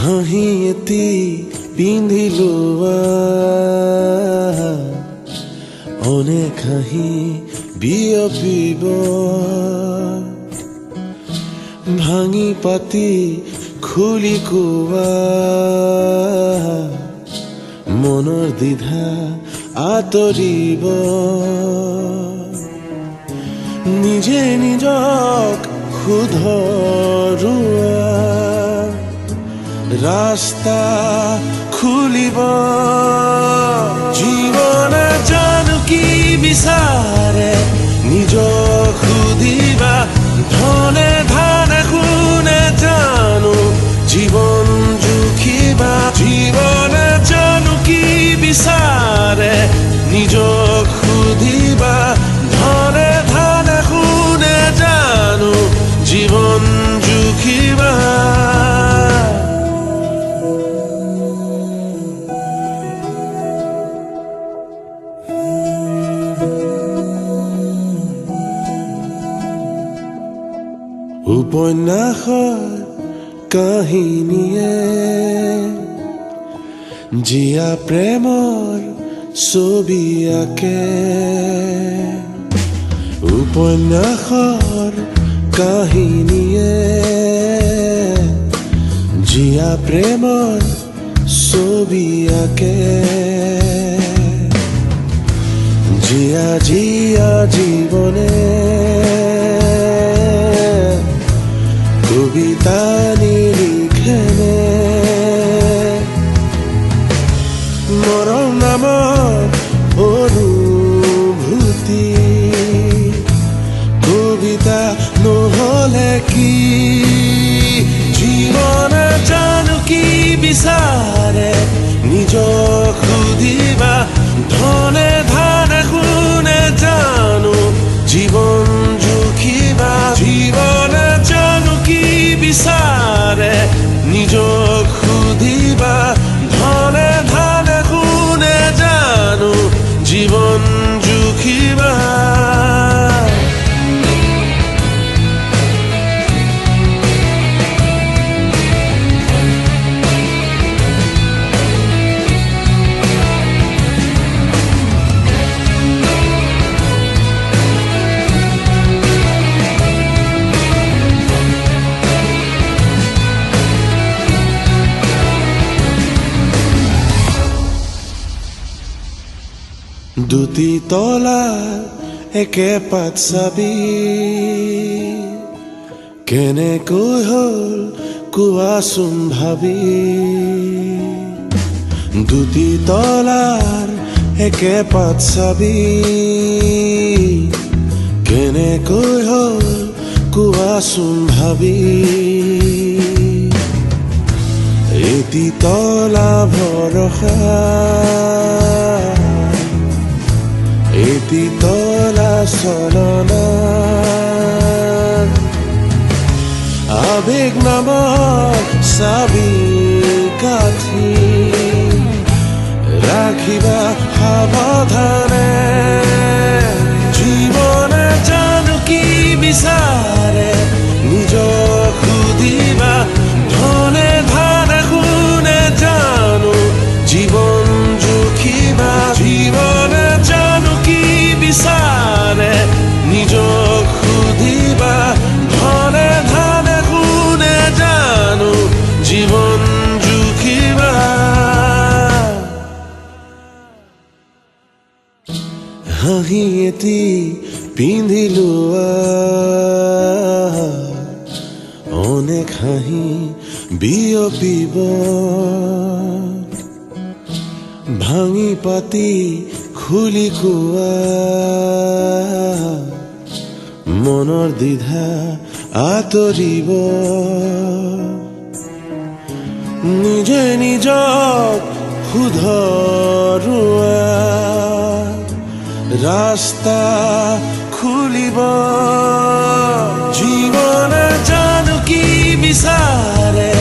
হাঁহি এটি পিন্ধিলো অনেক হাঁহি বিয়পিব ভাঙি পাতি খুলি কোৱা মনৰ দ্বিধা আঁতৰিব নিজে নিজক শুধৰোৱা ৰাস্তা খুলিব জীৱনে জানো কি বিচাৰে নিজক সুধিবা ধনে ধানে কোনে জানো জীৱন জুখিবা জীৱনে জানো কি বিচাৰে নিজক সুধিবা ধনে ধানে কোনে জানো জীৱন জুখিবা উপন্যাসৰ কাহিনীয়ে জীয়া প্ৰেমৰ ছবি আঁকে উপন্যাসৰ কাহিনীয়ে জীয়া প্ৰেমৰ ছবি আঁকে জীয়া জীয়া জীৱনে কবিতা নিলিখেনে মৰম নামৰ অনুভূতি কবিতা নহলে কি জীৱনে জানো কি বিচাৰে নিজক সুধিবা ধনে ধানে কোনে জানো জীৱন জুখিবা জীৱনে জানো কি বিচাৰে নিজক সুধিবা ধনে ধানে কোনে জানো জীৱন জুখিবা দুটি তলা একে পাত চাবি কেনেকৈ হল কোৱাচোন ভাবি দুটি তলাৰ একে পাত চাবি কেনেকৈ হল কোৱাচোন ভাবি এটি তলা ভৰসা এটি তলা চলনা আবেগ নামক চাবি কাঠি ৰাখিবা সাৱধানে জীৱনে জানো কি বিচাৰে নিজক সুধিবা ধনে ধানে কোনে জানো জীৱন জুখিবা জীৱনে জানো কি বিচাৰে নিজক সুধিবা ধনে ধানে কোনে জানো জীৱন জুখিবা হাঁহি এটি পিন্ধিলো অনেক হাঁহি বিয়পিব ভাঙি পাতি খুলি কোৱা মনৰ দ্বিধা আঁতৰিব নিজে নিজক শুধৰোৱা ৰাস্তা খুলিব জীৱনে জানো কি বিচাৰে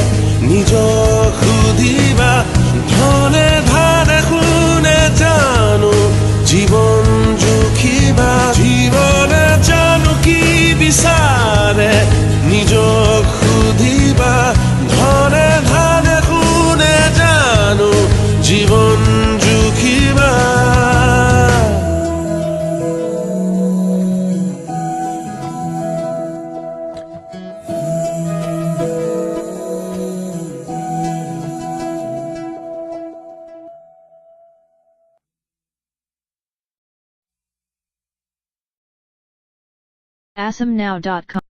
নিজক সুধিবা ধনে ধানে কোনে জানো জীৱন জুখিবা জীৱনে জানো কি বিচাৰে নিজক সুধিবা ধনে ধানে asamnow.com